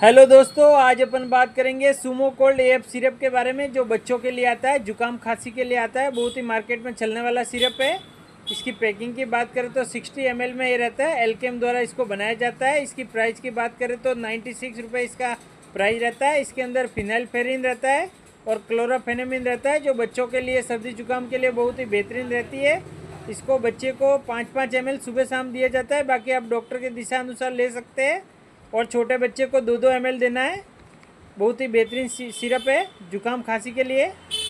Hello दोस्तों, आज अपन बात करेंगे सूमो कोल्ड एफ सिरप के बारे में, जो बच्चों के लिए आता है, जुकाम खांसी के लिए आता है। बहुत ही मार्केट में चलने वाला सिरप है। इसकी पैकिंग की बात करें तो 60 ml में ये रहता है। एल्केम द्वारा इसको बनाया जाता है। इसकी प्राइस की बात करें तो 96 रुपये इसका प्राइस रहता है। इसके अंदर फिनाइलफेरिन रहता है और क्लोराफेनेमिन रहता है, जो बच्चों के लिए सर्दी जुकाम के लिए बहुत ही बेहतरीन रहती है। इसको बच्चे को 5-5 ml सुबह शाम दिया जाता है। बाकी आप डॉक्टर के दिशा अनुसार ले सकते हैं। और छोटे बच्चे को 2-2 ml देना है। बहुत ही बेहतरीन सिरप है जुकाम खांसी के लिए।